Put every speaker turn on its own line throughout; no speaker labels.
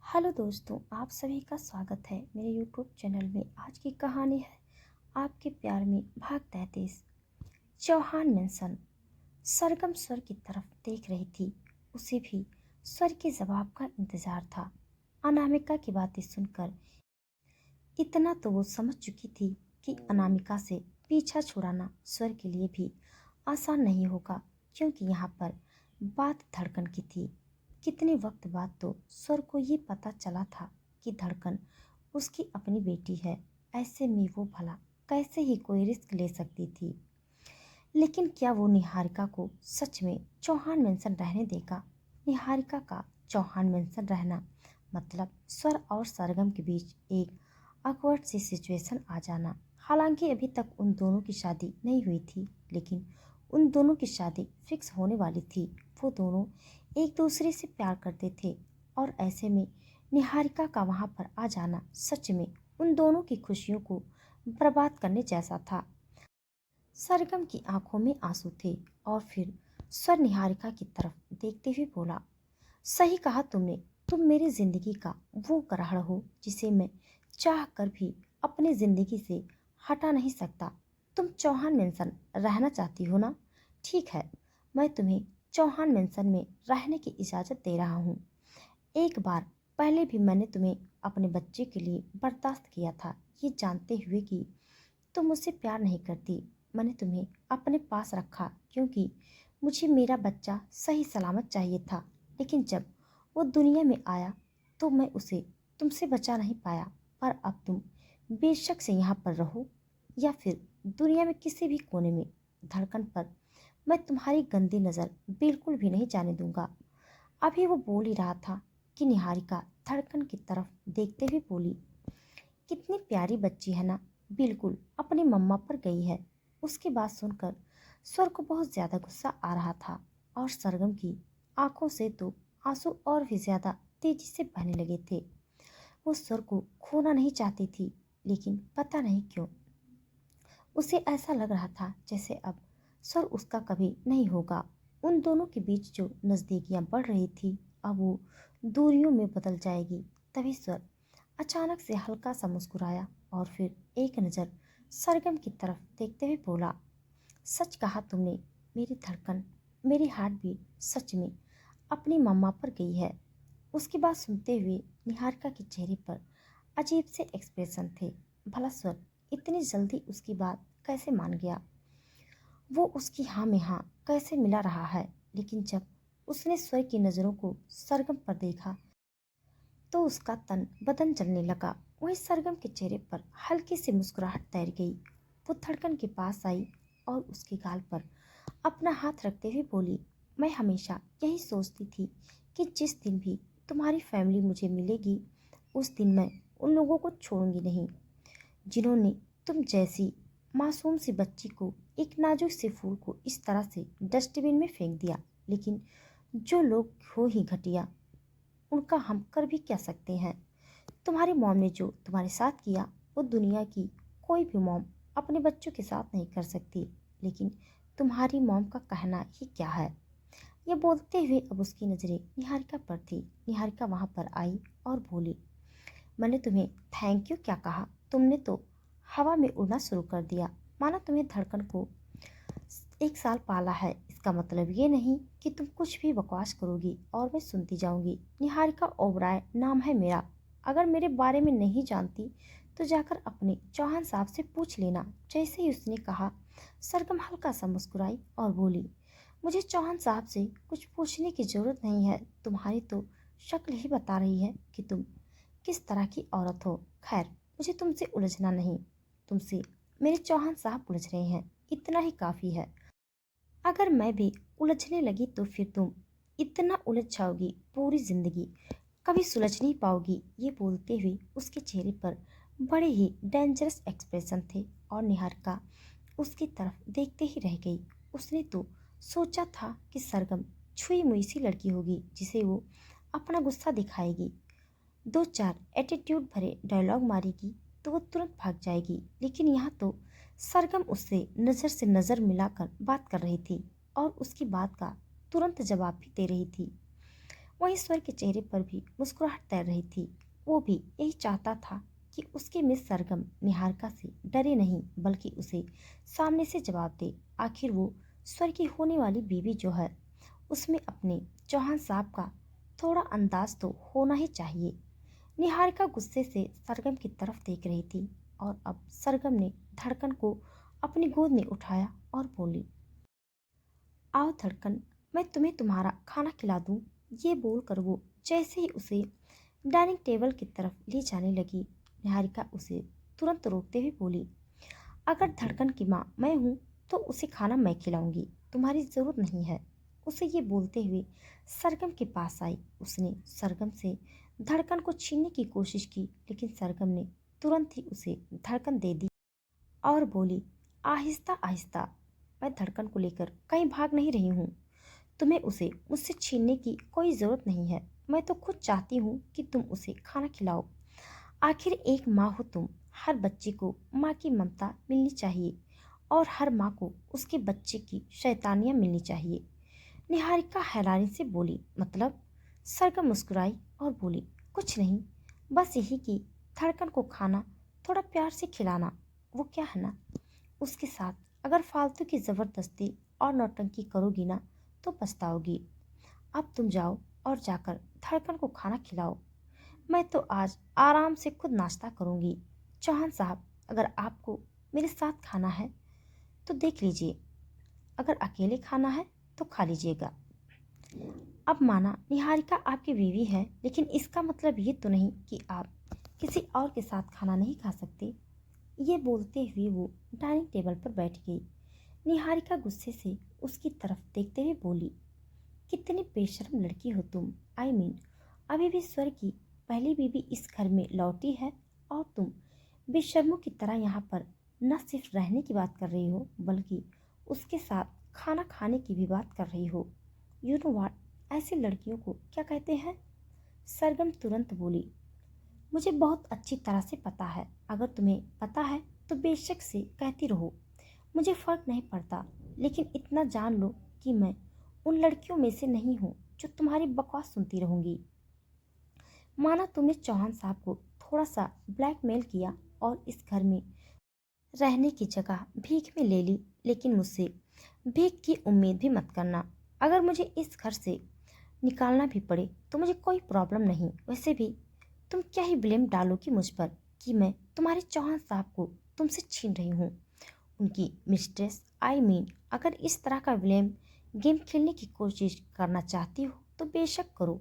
Hello दोस्तों, आप सभी का स्वागत है मेरे यूट्यूब चैनल में। आज की कहानी है आपके प्यार में भाग 33। चौहान मेंशन। सरगम स्वर की तरफ देख रही थी। उसे भी स्वर के जवाब का इंतजार था। अनामिका की बातें सुनकर इतना तो वो समझ चुकी थी कि अनामिका से पीछा छुड़ाना स्वर के लिए भी आसान नहीं होगा, क्योंकि यहाँ पर बात धड़कन की थी। कितने वक्त बाद तो स्वर को ये पता चला था कि धड़कन उसकी अपनी बेटी है। ऐसे में वो भला कैसे ही कोई रिस्क ले सकती थी। लेकिन क्या वो निहारिका को सच में चौहान मेंशन रहने देगा? निहारिका का चौहान मेंशन रहना मतलब स्वर और सरगम के बीच एक awkward सी सिचुएशन आ जाना। हालांकि अभी तक उन दोनों की शादी नहीं हुई थी, लेकिन उन दोनों की शादी फिक्स होने वाली थी। वो दोनों एक दूसरे से प्यार करते थे और ऐसे में निहारिका का वहां पर आ जाना सच में उन दोनों की खुशियों को बर्बाद करने जैसा था। सरगम की आंखों में आंसू थे और फिर स्वर निहारिका की तरफ देखते हुए बोला, सही कहा तुमने। तुम मेरी जिंदगी का वो ग्रहण हो जिसे मैं चाह कर भी अपनी जिंदगी से हटा नहीं सकता। तुम चौहान मेंशन रहना चाहती हो ना? ठीक है, मैं तुम्हें चौहान मेंशन में रहने की इजाज़त दे रहा हूँ। एक बार पहले भी मैंने तुम्हें अपने बच्चे के लिए बर्दाश्त किया था, ये जानते हुए कि तुम मुझसे प्यार नहीं करती। मैंने तुम्हें अपने पास रखा क्योंकि मुझे मेरा बच्चा सही सलामत चाहिए था। लेकिन जब वो दुनिया में आया तो मैं उसे तुमसे बचा नहीं पाया। पर अब तुम बेशक से यहाँ पर रहो या फिर दुनिया में किसी भी कोने में, धड़कन पर मैं तुम्हारी गंदी नज़र बिल्कुल भी नहीं जाने दूंगा। अभी वो बोल ही रहा था कि निहारिका धड़कन की तरफ देखते हुए बोली, कितनी प्यारी बच्ची है ना, बिल्कुल अपनी मम्मा पर गई है। उसकी बात सुनकर स्वर को बहुत ज्यादा गुस्सा आ रहा था और सरगम की आंखों से तो आंसू और भी ज्यादा तेजी से बहने लगे थे। वो स्वर को खोना नहीं चाहती थी, लेकिन पता नहीं क्यों उसे ऐसा लग रहा था जैसे अब स्वर उसका कभी नहीं होगा। उन दोनों के बीच जो नजदीकियां बढ़ रही थी अब वो दूरियों में बदल जाएगी। तभी स्वर अचानक से हल्का सा मुस्कुराया और फिर एक नज़र सरगम की तरफ देखते हुए बोला, सच कहा तुमने मेरी धड़कन, मेरी हार्ट बीट सच में अपनी मम्मा पर गई है। उसकी बात सुनते हुए निहारिका के चेहरे पर अजीब से एक्सप्रेशन थे। भला स्वर इतनी जल्दी उसकी बात कैसे मान गया? वो उसकी हाँ में हाँ कैसे मिला रहा है? लेकिन जब उसने स्वर की नज़रों को सरगम पर देखा तो उसका तन बदन जलने लगा। वहीं सरगम के चेहरे पर हल्की सी मुस्कुराहट तैर गई। वो धड़कन के पास आई और उसके गाल पर अपना हाथ रखते हुए बोली, मैं हमेशा यही सोचती थी कि जिस दिन भी तुम्हारी फैमिली मुझे मिलेगी उस दिन मैं उन लोगों को छोड़ूंगी नहीं जिन्होंने तुम जैसी मासूम सी बच्ची को, एक नाजुक से फूल को इस तरह से डस्टबिन में फेंक दिया। लेकिन जो लोग हो ही घटिया, उनका हम कर भी क्या सकते हैं? तुम्हारी मॉम ने जो तुम्हारे साथ किया वो दुनिया की कोई भी मॉम अपने बच्चों के साथ नहीं कर सकती। लेकिन तुम्हारी मॉम का कहना ही क्या है? ये बोलते हुए अब उसकी नज़रें निहारिका पर थी। निहारिका वहां पर आई और बोली, मैंने तुम्हें थैंक यू क्या कहा? तुमने तो हवा में उड़ना शुरू कर दिया। माना तुम्हें धड़कन को 1 साल पाला है, इसका मतलब ये नहीं कि तुम कुछ भी बकवास करोगी और मैं सुनती जाऊंगी। निहारिका ओबराय नाम है मेरा। अगर मेरे बारे में नहीं जानती तो जाकर अपने चौहान साहब से पूछ लेना। जैसे ही उसने कहा, सरगम हल्का सा मुस्कुराई और बोली, मुझे चौहान साहब से कुछ पूछने की जरूरत नहीं है। तुम्हारी तो शक्ल ही बता रही है कि तुम किस तरह की औरत हो। खैर, मुझे तुमसे उलझना नहीं। तुमसे मेरे चौहान साहब उलझ रहे हैं, इतना ही काफी है। अगर मैं भी उलझने लगी तो फिर तुम इतना उलझ जाओगी पूरी जिंदगी कभी सुलझ नहीं पाओगी। ये बोलते हुए उसके चेहरे पर बड़े ही डेंजरस एक्सप्रेशन थे और निहारिका उसकी तरफ देखते ही रह गई। उसने तो सोचा था कि सरगम छुई मुई सी लड़की होगी जिसे वो अपना गुस्सा दिखाएगी, 2 4 एटीट्यूड भरे डायलॉग मारेगी तो वो तुरंत भाग जाएगी। लेकिन यहाँ तो सरगम उससे नज़र से नज़र मिलाकर बात कर रही थी और उसकी बात का तुरंत जवाब भी दे रही थी। वहीं स्वर के चेहरे पर भी मुस्कुराहट तैर रही थी। वो भी यही चाहता था कि उसके मिस सरगम निहारिका से डरे नहीं बल्कि उसे सामने से जवाब दे। आखिर वो स्वर की होने वाली बीवी जो है, उसमें अपने चौहान साहब का थोड़ा अंदाज तो होना ही चाहिए। निहारिका गुस्से से सरगम की तरफ देख रही थी और अब सरगम ने धड़कन को अपनी गोद में उठाया और बोली, आओ धड़कन, मैं तुम्हें तुम्हारा खाना खिला दूं। ये बोलकर वो जैसे ही उसे डाइनिंग टेबल की तरफ ले जाने लगी, निहारिका उसे तुरंत रोकते हुए बोली, अगर धड़कन की माँ मैं हूँ तो उसे खाना मैं खिलाऊंगी, तुम्हारी जरूरत नहीं है। उसे ये बोलते हुए सरगम के पास आई। उसने सरगम से धड़कन को छीनने की कोशिश की, लेकिन सरगम ने तुरंत ही उसे धड़कन दे दी और बोली, आहिस्ता आहिस्ता, मैं धड़कन को लेकर कहीं भाग नहीं रही हूँ। तुम्हें उसे मुझसे छीनने की कोई ज़रूरत नहीं है। मैं तो खुद चाहती हूँ कि तुम उसे खाना खिलाओ। आखिर एक माँ हो तुम। हर बच्चे को माँ की ममता मिलनी चाहिए और हर माँ को उसके बच्चे की शैतानियाँ मिलनी चाहिए। निहारिका हैरानी से बोली, मतलब? सरगम मुस्कुराई और बोली, कुछ नहीं, बस यही कि धड़कन को खाना थोड़ा प्यार से खिलाना, वो क्या है ना, उसके साथ अगर फालतू की ज़बरदस्ती और नौटंकी करोगी ना तो पछताओगी। अब तुम जाओ और जाकर धड़कन को खाना खिलाओ। मैं तो आज आराम से खुद नाश्ता करूंगी। चौहान साहब, अगर आपको मेरे साथ खाना है तो देख लीजिए, अगर अकेले खाना है तो खा लीजिएगा। अब माना निहारिका आपकी बीवी है, लेकिन इसका मतलब ये तो नहीं कि आप किसी और के साथ खाना नहीं खा सकते। ये बोलते हुए वो डाइनिंग टेबल पर बैठ गई। निहारिका गुस्से से उसकी तरफ देखते हुए बोली, कितनी बेशर्म लड़की हो तुम। आई मीन, अभी भी स्वर की पहली बीवी इस घर में लौटी है और तुम बेशर्मों की तरह यहाँ पर न सिर्फ रहने की बात कर रही हो बल्कि उसके साथ खाना खाने की भी बात कर रही हो। यू नो व्हाट, ऐसी लड़कियों को क्या कहते हैं? सरगम तुरंत बोली, मुझे बहुत अच्छी तरह से पता है। अगर तुम्हें पता है तो बेशक से कहती रहो, मुझे फर्क नहीं पड़ता। लेकिन इतना जान लो कि मैं उन लड़कियों में से नहीं हूँ जो तुम्हारी बकवास सुनती रहूंगी। माना तुमने चौहान साहब को थोड़ा सा ब्लैकमेल किया और इस घर में रहने की जगह भीख में ले ली, लेकिन मुझसे भीख की उम्मीद भी मत करना। अगर मुझे इस घर से निकालना भी पड़े तो मुझे कोई प्रॉब्लम नहीं। वैसे भी तुम क्या ही ब्लेम डालोगी मुझ पर कि मैं तुम्हारे चौहान साहब को तुमसे छीन रही हूँ, उनकी मिस्ट्रेस। आई मीन, अगर इस तरह का ब्लेम गेम खेलने की कोशिश करना चाहती हो तो बेशक करो।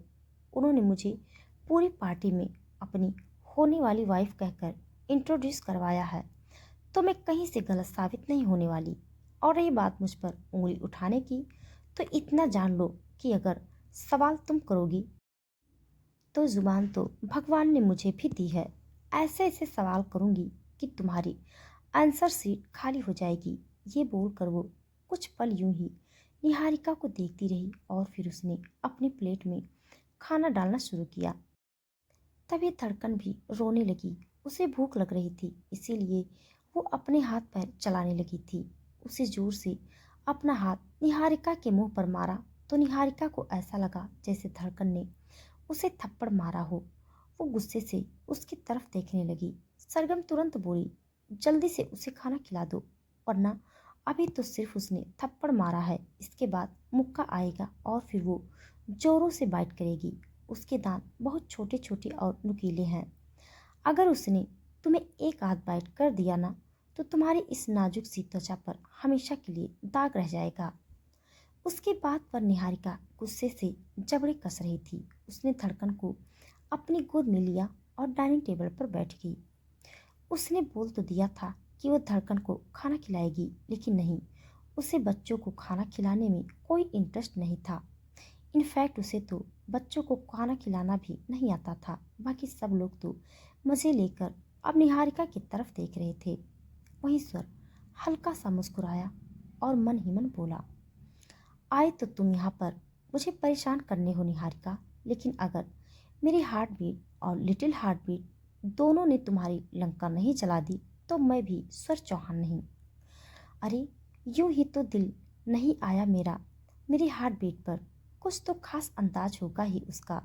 उन्होंने मुझे पूरी पार्टी में अपनी होने वाली वाइफ कहकर इंट्रोड्यूस करवाया है, तो मैं कहीं से गलत साबित नहीं होने वाली। और रही बात मुझ पर उंगली उठाने की, तो इतना जान लो कि अगर सवाल तुम करोगी तो जुबान तो भगवान ने मुझे भी दी है। ऐसे ऐसे सवाल करूंगी कि तुम्हारी आंसर सीट खाली हो जाएगी। ये बोलकर वो कुछ पल यूं ही निहारिका को देखती रही और फिर उसने अपनी प्लेट में खाना डालना शुरू किया। तभी धड़कन भी रोने लगी। उसे भूख लग रही थी, इसीलिए वो अपने हाथ पैर चलाने लगी थी। उसे जोर से अपना हाथ निहारिका के मुंह पर मारा तो निहारिका को ऐसा लगा जैसे धड़कन ने उसे थप्पड़ मारा हो। वो गुस्से से उसकी तरफ देखने लगी। सरगम तुरंत बोली, जल्दी से उसे खाना खिला दो, वरना अभी तो सिर्फ उसने थप्पड़ मारा है, इसके बाद मुक्का आएगा और फिर वो जोरों से बाइट करेगी। उसके दांत बहुत छोटे छोटे और नुकीले हैं। अगर उसने तुम्हें एक आध बाइट कर दिया ना तो तुम्हारी इस नाजुक सी त्वचा पर हमेशा के लिए दाग रह जाएगा। उसकी बात पर निहारिका गुस्से से जबड़े कस रही थी। उसने धड़कन को अपनी गोद में लिया और डाइनिंग टेबल पर बैठ गई। उसने बोल तो दिया था कि वो धड़कन को खाना खिलाएगी, लेकिन नहीं, उसे बच्चों को खाना खिलाने में कोई इंटरेस्ट नहीं था। इनफैक्ट उसे तो बच्चों को खाना खिलाना भी नहीं आता था। बाकी सब लोग तो मज़े लेकर अब निहारिका की तरफ देख रहे थे। वहीं स्वर हल्का सा मुस्कुराया और मन ही मन बोला, आए तो तुम यहाँ पर मुझे परेशान करने हो निहारिका, लेकिन अगर मेरी हार्ट बीट और लिटिल हार्ट बीट दोनों ने तुम्हारी लंका नहीं जला दी तो मैं भी स्वर चौहान नहीं। अरे यूं ही तो दिल नहीं आया मेरा मेरी हार्ट बीट पर। कुछ तो खास अंदाज होगा ही उसका।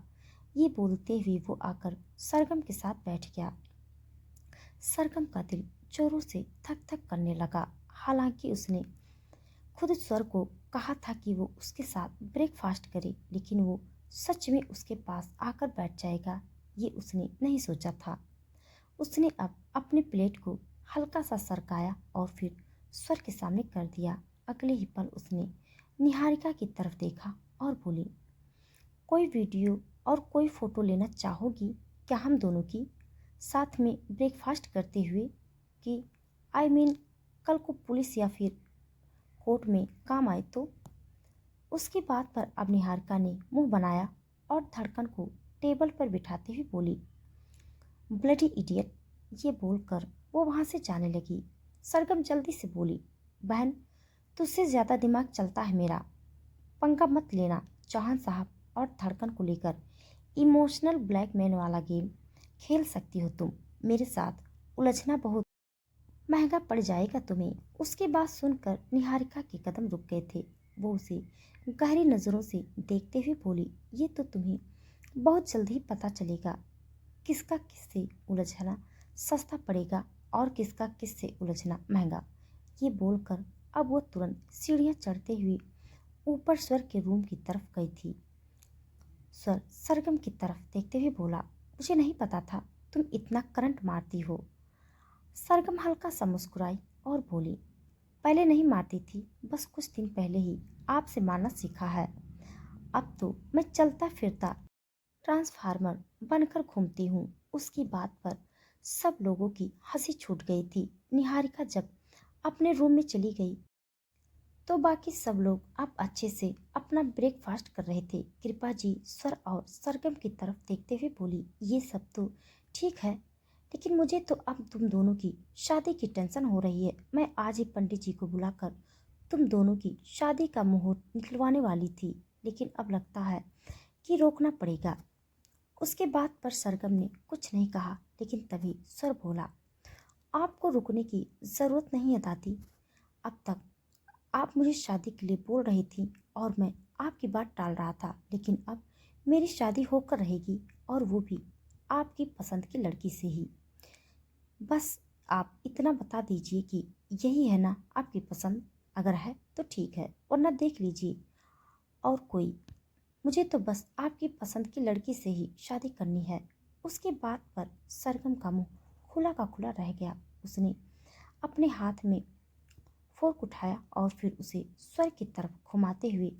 ये बोलते हुए वो आकर सरगम के साथ बैठ गया। सरगम का दिल जोरों से धक धक करने लगा। हालांकि उसने खुद स्वर को कहा था कि वो उसके साथ ब्रेकफास्ट करे, लेकिन वो सच में उसके पास आकर बैठ जाएगा ये उसने नहीं सोचा था। उसने अब अपने प्लेट को हल्का सा सरकाया और फिर स्वर के सामने कर दिया। अगले ही पल उसने निहारिका की तरफ देखा और बोली, कोई वीडियो और कोई फोटो लेना चाहोगी क्या हम दोनों की, साथ में ब्रेकफास्ट करते हुए? कि आई मीन कल को पुलिस या फिर कोर्ट में काम आए तो। उसकी बात पर अब निहारिका ने मुंह बनाया और धड़कन को टेबल पर बिठाते हुए बोली, ब्लडी इडियट। ये बोलकर वो वहां से जाने लगी। सरगम जल्दी से बोली, बहन तुझसे ज्यादा दिमाग चलता है मेरा, पंगा मत लेना। चौहान साहब और धड़कन को लेकर इमोशनल ब्लैकमेल वाला गेम खेल सकती हो तुम, मेरे साथ उलझना बहुत महंगा पड़ जाएगा तुम्हें। उसकी बात सुनकर निहारिका के कदम रुक गए थे। वो उसे गहरी नजरों से देखते हुए बोली, ये तो तुम्हें बहुत जल्द ही पता चलेगा किसका किससे उलझना सस्ता पड़ेगा और किसका किससे उलझना महंगा। ये बोलकर अब वो तुरंत सीढ़ियां चढ़ते हुए ऊपर स्वर के रूम की तरफ गई थी। स्वर सरगम की तरफ देखते हुए बोला, मुझे नहीं पता था तुम इतना करंट मारती हो। सरगम हल्का सा मुस्कुराई और बोली, पहले नहीं मारती थी, बस कुछ दिन पहले ही आपसे मारना सीखा है। अब तो मैं चलता फिरता ट्रांसफार्मर बनकर घूमती हूँ। उसकी बात पर सब लोगों की हंसी छूट गई थी। निहारिका जब अपने रूम में चली गई तो बाकी सब लोग अब अच्छे से अपना ब्रेकफास्ट कर रहे थे। कृपा जी स्वर और सरगम की तरफ देखते हुए बोली, ये सब तो ठीक है, लेकिन मुझे तो अब तुम दोनों की शादी की टेंशन हो रही है। मैं आज ही पंडित जी को बुलाकर तुम दोनों की शादी का मुहूर्त निकलवाने वाली थी, लेकिन अब लगता है कि रोकना पड़ेगा। उसके बात पर सरगम ने कुछ नहीं कहा, लेकिन तभी स्वर बोला, आपको रुकने की जरूरत नहीं है दादी। अब तक आप मुझे शादी के लिए बोल रही थी और मैं आपकी बात टाल रहा था, लेकिन अब मेरी शादी होकर रहेगी और वो भी आपकी पसंद की लड़की से ही। बस आप इतना बता दीजिए कि यही है ना आपकी पसंद, अगर है तो ठीक है वरना देख लीजिए और कोई। मुझे तो बस आपकी पसंद की लड़की से ही शादी करनी है। उसके बात पर सरगम का मुंह खुला का खुला रह गया। उसने अपने हाथ में फोर्क उठाया और फिर उसे स्वर की तरफ घुमाते हुए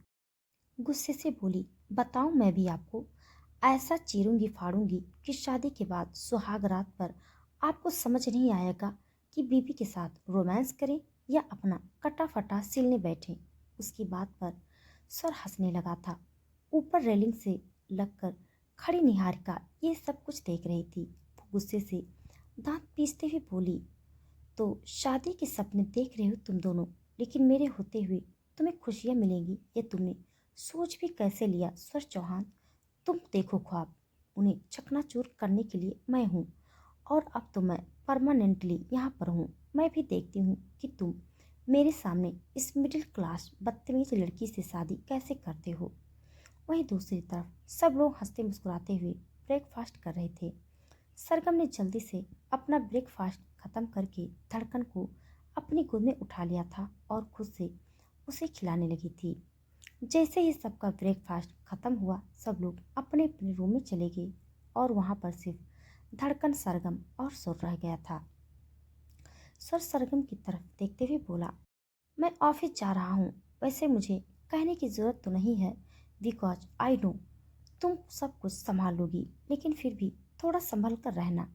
गुस्से से बोली, बताऊं मैं भी आपको ऐसा चीरूंगी फाड़ूंगी कि शादी के बाद सुहाग रात पर आपको समझ नहीं आएगा कि बीबी के साथ रोमांस करें या अपना कटा फटा सिलने बैठे। उसकी बात पर स्वर हंसने लगा था। ऊपर रेलिंग से लगकर खड़ी निहारिका ये सब कुछ देख रही थी। वो गुस्से से दांत पीसते हुए बोली, तो शादी के सपने देख रहे हो तुम दोनों, लेकिन मेरे होते हुए तुम्हें खुशियां मिलेंगी ये तुमने सोच भी कैसे लिया? स्वर चौहान, तुम देखो ख्वाब, उन्हें चकनाचूर करने के लिए मैं हूँ और अब तो मैं परमानेंटली यहाँ पर हूँ। मैं भी देखती हूँ कि तुम मेरे सामने इस मिडिल क्लास बदतमीज लड़की से शादी कैसे करते हो। वहीं दूसरी तरफ सब लोग हंसते मुस्कुराते हुए ब्रेकफास्ट कर रहे थे। सरगम ने जल्दी से अपना ब्रेकफास्ट खत्म करके धड़कन को अपनी गोद में उठा लिया था और खुद से उसे खिलाने लगी थी। जैसे ही सबका ब्रेकफास्ट खत्म हुआ सब लोग अपने अपने रूम में चले गए और वहां पर सिर्फ धड़कन, सरगम और सुर रह गया था। सुर सरगम की तरफ देखते हुए बोला, मैं ऑफिस जा रहा हूँ। वैसे मुझे कहने की जरूरत तो नहीं है, बिकॉज आई नो तुम सब कुछ संभाल लोगी, लेकिन फिर भी थोड़ा संभल कर रहना।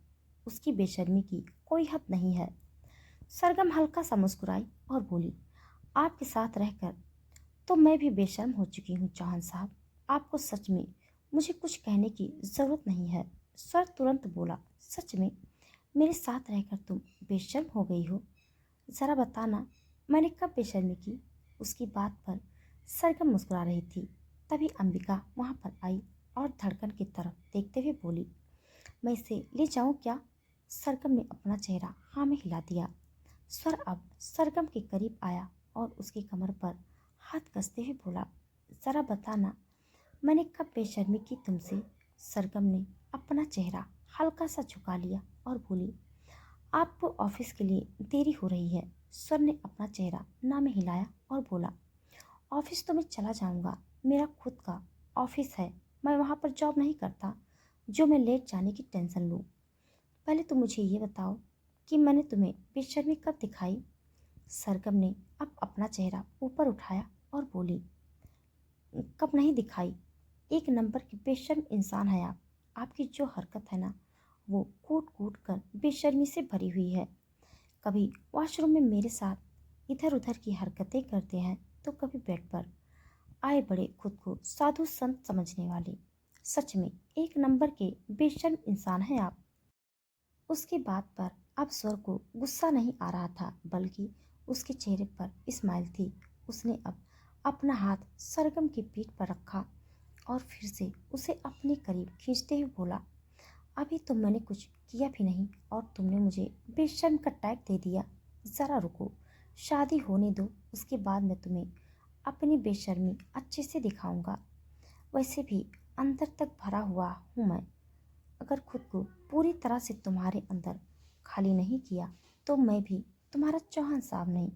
उसकी बेशर्मी की कोई हद नहीं है। सरगम हल्का सा मुस्कुराई और बोली, आपके साथ रहकर तो मैं भी बेशर्म हो चुकी हूँ चौहान साहब। आपको सच में मुझे कुछ कहने की जरूरत नहीं है। सर तुरंत बोला, सच में मेरे साथ रहकर तुम बेशर्म हो गई हो? जरा बताना मैंने कब बेशर्मी की? उसकी बात पर सरगम मुस्कुरा रही थी। तभी अंबिका वहां पर आई और धड़कन की तरफ देखते हुए बोली, मैं इसे ले जाऊं क्या? सरगम ने अपना चेहरा हाँ में हिला दिया। स्वर अब सरगम के करीब आया और उसकी कमर पर हाथ कसते हुए बोला, जरा बताना मैंने कब बेशर्मी की तुमसे? सरगम ने अपना चेहरा हल्का सा झुका लिया और बोली, आपको ऑफिस के लिए देरी हो रही है। स्वर ने अपना चेहरा ना में हिलाया और बोला, ऑफिस तो मैं चला जाऊंगा, मेरा खुद का ऑफिस है। मैं वहां पर जॉब नहीं करता जो मैं लेट जाने की टेंशन लूँ। पहले तो मुझे ये बताओ कि मैंने तुम्हें बेशर्मी कब दिखाई? सरगम ने अब अपना चेहरा ऊपर उठाया और बोली, कब नहीं दिखाई? एक नंबर की बेशर्म इंसान है आप। आपकी जो हरकत है ना, वो कूट कूट कर बेशर्मी से भरी हुई है। कभी वॉशरूम में मेरे साथ इधर उधर की हरकतें करते हैं तो कभी बेड पर। आए बड़े खुद को साधु संत समझने वाले। सच में एक नंबर के बेशर्म इंसान हैं आप। उसकी बात पर अब स्वर को गुस्सा नहीं आ रहा था, बल्कि उसके चेहरे पर स्माइल थी। उसने अब अपना हाथ सरगम की पीठ पर रखा और फिर से उसे अपने करीब खींचते हुए बोला, अभी तो मैंने कुछ किया भी नहीं और तुमने मुझे बेशर्म का टैग दे दिया। ज़रा रुको, शादी होने दो, उसके बाद मैं तुम्हें अपनी बेशर्मी अच्छे से दिखाऊंगा। वैसे भी अंदर तक भरा हुआ हूँ मैं। अगर खुद को पूरी तरह से तुम्हारे अंदर खाली नहीं किया तो मैं भी तुम्हारा चौहान साहब नहीं।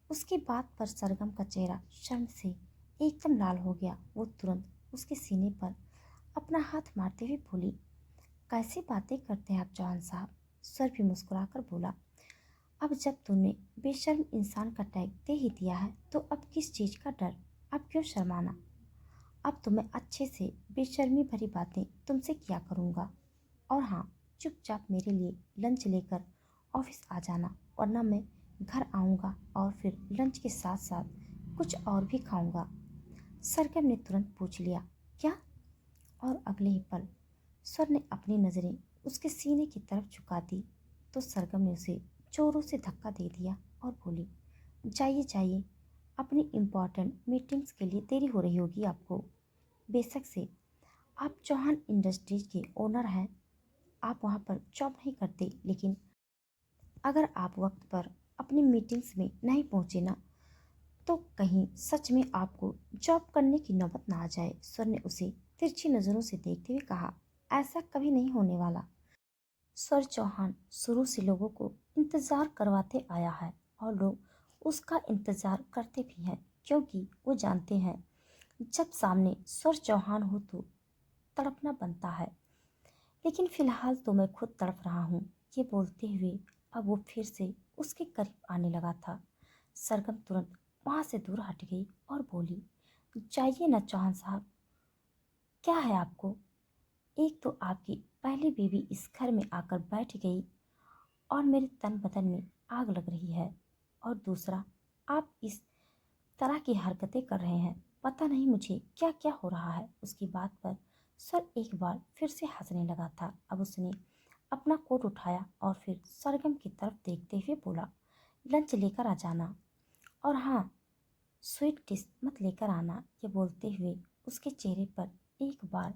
उसकी बात पर सरगम का चेहरा शर्म से एकदम लाल हो गया। वो तुरंत उसके सीने पर अपना हाथ मारते हुए बोली, कैसी बातें करते हैं आप चौहान साहब? सर भी मुस्कुराकर बोला, अब जब तुमने बेशर्म इंसान का टैग दे ही दिया है तो अब किस चीज़ का डर? अब क्यों शर्माना? अब तो मैं अच्छे से बेशर्मी भरी बातें तुमसे किया करूँगा। और हाँ, चुपचाप मेरे लिए लंच लेकर ऑफिस आ जाना, वरना मैं घर आऊँगा और फिर लंच के साथ साथ कुछ और भी खाऊँगा। सरगम ने तुरंत पूछ लिया, क्या? और अगले ही पल स्वर ने अपनी नज़रें उसके सीने की तरफ झुका दी तो सरगम ने उसे जोरों से धक्का दे दिया और बोली, जाइए जाइए, अपनी इम्पोर्टेंट मीटिंग्स के लिए देरी हो रही होगी आपको। बेशक से आप चौहान इंडस्ट्रीज के ओनर हैं, आप वहाँ पर जॉब नहीं करते, लेकिन अगर आप वक्त पर अपनी मीटिंग्स में नहीं पहुँचे ना, तो कहीं सच में आपको जॉब करने की नौबत ना आ जाए। स्वर ने उसे तिरछी नज़रों से देखते हुए कहा, ऐसा कभी नहीं होने वाला। स्वर चौहान शुरू से लोगों को इंतज़ार करवाते आया है और लोग उसका इंतज़ार करते भी हैं, क्योंकि वो जानते हैं जब सामने स्वर चौहान हो तो तड़पना बनता है। लेकिन फिलहाल तो मैं खुद तड़प रहा हूँ। ये बोलते हुए अब वो फिर से उसके करीब आने लगा था। सरगम तुरंत वहां से दूर हट गई और बोली, जाइए ना चौहान साहब, क्या है आपको? एक तो आपकी पहली बीवी इस घर में आकर बैठ गई और मेरे तन बदन में आग लग रही है, और दूसरा आप इस तरह की हरकतें कर रहे हैं। पता नहीं मुझे क्या क्या हो रहा है। उसकी बात पर सर एक बार फिर से हंसने लगा था। अब उसने अपना कोट उठाया और फिर सरगम की तरफ देखते हुए बोला, लंच लेकर आ जाना, और हाँ, स्वीट डिश मत लेकर आना। ये बोलते हुए उसके चेहरे पर एक बार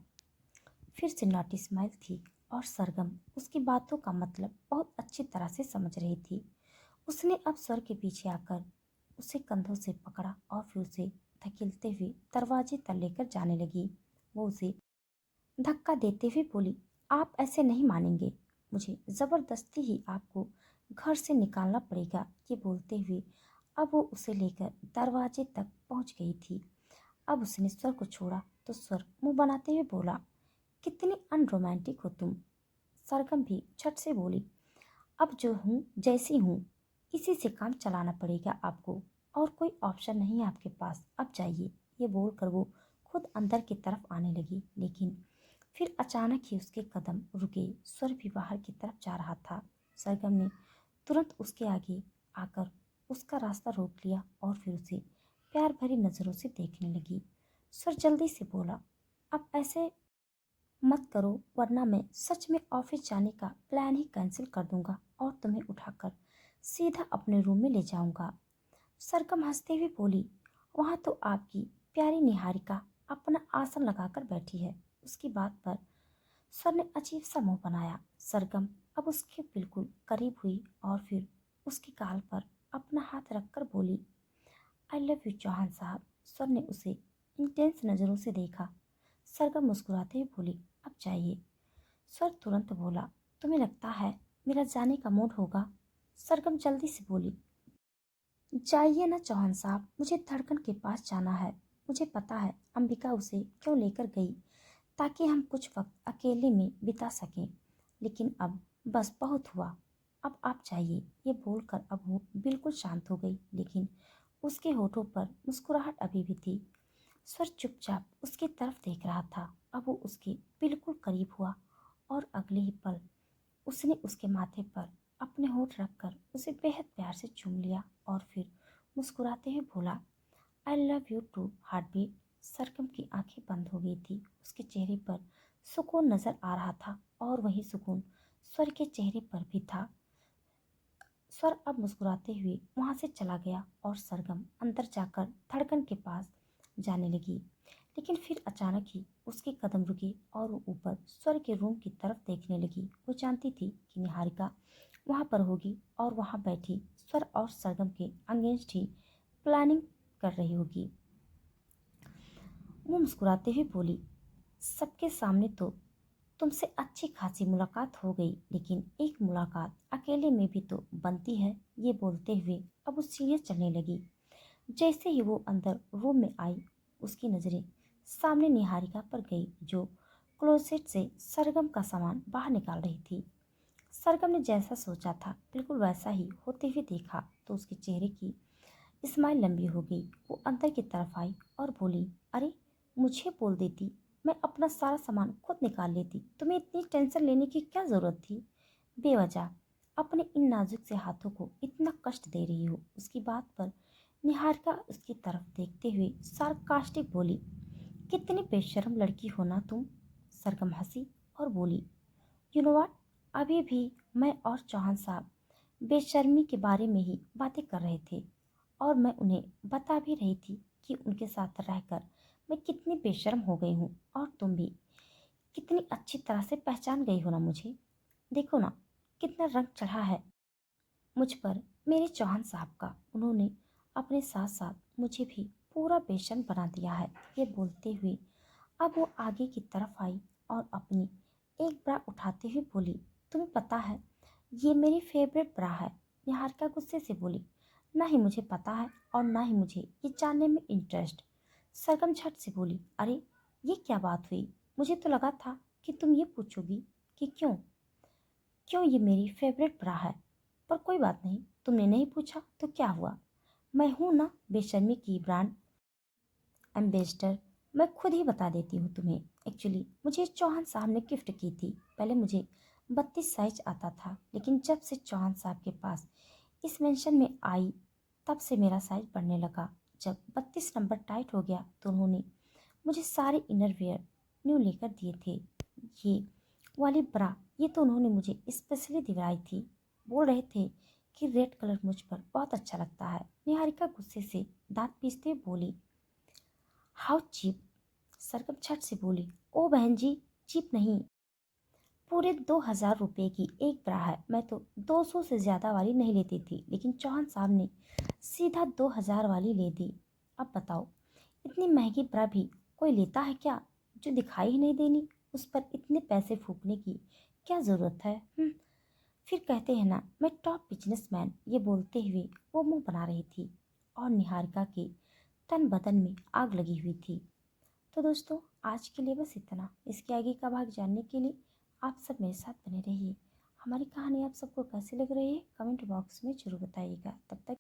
फिर से नॉटी स्माइल थी और सरगम उसकी बातों का मतलब बहुत अच्छी तरह से समझ रही थी। उसने अब सर के पीछे आकर उसे कंधों से पकड़ा और फिर उसे धकेलते हुए दरवाजे तक लेकर जाने लगी। वो उसे धक्का देते हुए बोली, आप ऐसे नहीं मानेंगे, मुझे ज़बरदस्ती ही आपको घर से निकालना पड़ेगा। ये बोलते हुए अब वो उसे लेकर दरवाजे तक पहुंच गई थी। अब उसने स्वर को छोड़ा तो स्वर मुंह बनाते हुए बोला, कितनी अनरोमांटिक हो तुम। सरगम भी झट से बोली, अब जो हूँ जैसी हूँ, इसी से काम चलाना पड़ेगा आपको, और कोई ऑप्शन नहीं है आपके पास, अब जाइए। ये बोलकर वो खुद अंदर की तरफ आने लगी, लेकिन फिर अचानक ही उसके कदम रुके। स्वर भी बाहर की तरफ जा रहा था। सरगम ने तुरंत उसके आगे आकर उसका रास्ता रोक लिया और फिर उसे प्यार भरी नज़रों से देखने लगी। स्वर जल्दी से बोला, अब ऐसे मत करो, वरना मैं सच में ऑफिस जाने का प्लान ही कैंसिल कर दूंगा और तुम्हें उठाकर सीधा अपने रूम में ले जाऊंगा। सरगम हंसते हुए बोली, वहां तो आपकी प्यारी निहारिका अपना आसन लगाकर बैठी है। उसकी बात पर सर ने अजीब सा मुंह बनाया। सरगम अब उसके बिल्कुल करीब हुई और फिर उसके गाल पर अपना हाथ रखकर बोली, आई लव यू चौहान साहब। सर ने उसे इंटेंस नज़रों से देखा। सरगम मुस्कुराते हुए बोली, अब जाइए। स्वर तुरंत बोला, तुम्हें लगता है मेरा जाने का मूड होगा? सरगम जल्दी से बोली, जाइए ना चौहान साहब, मुझे धड़कन के पास जाना है। मुझे पता है अंबिका उसे क्यों लेकर गई, ताकि हम कुछ वक्त अकेले में बिता सकें। लेकिन अब बस बहुत हुआ, अब आप जाइए। ये बोलकर अब वो बिल्कुल शांत हो गई, लेकिन उसके होठों पर मुस्कुराहट अभी भी थी। स्वर चुपचाप उसकी तरफ देख रहा था। अब वो उसके बिल्कुल करीब हुआ और अगले ही पल उसने उसके माथे पर अपने होठ रखकर उसे बेहद प्यार से चूम लिया और फिर मुस्कुराते हुए बोला, I love you too heartbeat. Sargam की आंखें बंद हो गई थी। उसके चेहरे पर सुकून नजर आ रहा था और वही सुकून स्वर के चेहरे पर भी था। स्वर अब मुस्कुराते हुए वहां से चला गया और सरगम अंदर जाकर धड़कन के पास जाने लगी। लेकिन फिर अचानक ही उसके कदम रुके और वो ऊपर स्वर के रूम की तरफ देखने लगी। वो जानती थी कि निहारिका वहां पर होगी और वहां बैठी स्वर और सरगम के अगेंस्ट ही प्लानिंग कर रही होगी। वो मुस्कुराते हुए बोली, सबके सामने तो तुमसे अच्छी खासी मुलाकात हो गई, लेकिन एक मुलाकात अकेले में भी तो बनती है। ये बोलते हुए अब वो सीढ़ियाँ चढ़ने लगी। जैसे ही वो अंदर रूम में आई, उसकी नज़रें सामने निहारिका पर गई, जो क्लोसेट से सरगम का सामान बाहर निकाल रही थी। सरगम ने जैसा सोचा था बिल्कुल वैसा ही होते हुए देखा तो उसके चेहरे की स्माइल लंबी हो गई। वो अंदर की तरफ आई और बोली, अरे मुझे बोल देती, मैं अपना सारा सामान खुद निकाल लेती। तुम्हें इतनी टेंशन लेने की क्या ज़रूरत थी? बेवजह अपने इन नाजुक से हाथों को इतना कष्ट दे रही हो। उसकी बात पर निहारिका उसकी तरफ देखते हुए सार्कास्टिक बोली, कितनी बेशर्म लड़की हो ना तुम। सरगम हंसी और बोली, यू नो व्हाट, अभी भी मैं और चौहान साहब बेशर्मी के बारे में ही बातें कर रहे थे और मैं उन्हें बता भी रही थी कि उनके साथ रहकर मैं कितनी बेशर्म हो गई हूँ और तुम भी कितनी अच्छी तरह से पहचान गई हो ना मुझे। देखो ना कितना रंग चढ़ा है मुझ पर मेरे चौहान साहब का। उन्होंने अपने साथ साथ मुझे भी पूरा बेशर्म बना दिया है। ये बोलते हुए अब वो आगे की तरफ आई और अपनी एक ब्रा उठाते हुए बोली, तुम्हें पता है ये मेरी फेवरेट ब्रा है। निहारिका गुस्से से बोली, ना ही मुझे पता है और ना ही मुझे ये जानने में इंटरेस्ट। सरगम झट से बोली, अरे ये क्या बात हुई? मुझे तो लगा था कि तुम ये पूछोगी कि क्यों क्यों ये मेरी फेवरेट ब्रा है। पर कोई बात नहीं, तुमने नहीं पूछा तो क्या हुआ, मैं हूं ना बेशर्मी की ब्रांड एम्बेसडर। मैं खुद ही बता देती हूँ तुम्हें। एक्चुअली मुझे चौहान साहब ने गिफ्ट की थी। पहले मुझे 32 साइज आता था, लेकिन जब से चौहान साहब के पास इस मेंशन में आई तब से मेरा साइज बढ़ने लगा। जब 32 नंबर टाइट हो गया तो उन्होंने मुझे सारे इनर वेयर न्यू लेकर दिए थे। ये वाली ब्रा ये तो उन्होंने मुझे स्पेशली दिलाई थी। बोल रहे थे कि रेड कलर मुझ पर बहुत अच्छा लगता है। निहारिका गुस्से से दांत पीसते हुए बोली, हाउ चीप। सरगम छट से बोली, ओ बहन जी, चीप नहीं, पूरे 2,000 रुपये की एक ब्रा है। मैं तो 200 से ज़्यादा वाली नहीं लेती थी, लेकिन चौहान साहब ने सीधा 2,000 वाली ले दी। अब बताओ इतनी महंगी ब्रा भी कोई लेता है क्या? जो दिखाई ही नहीं देनी, उस पर इतने पैसे फूकने की क्या ज़रूरत है? फिर कहते हैं ना मैं टॉप बिजनेसमैन। ये बोलते हुए वो मुंह बना रही थी और निहारिका के तन बदन में आग लगी हुई थी। तो दोस्तों आज के लिए बस इतना। इसके आगे का भाग जानने के लिए आप सब मेरे साथ बने रहिए। हमारी कहानी आप सबको कैसी लग रही है कमेंट बॉक्स में जरूर बताइएगा। तब तक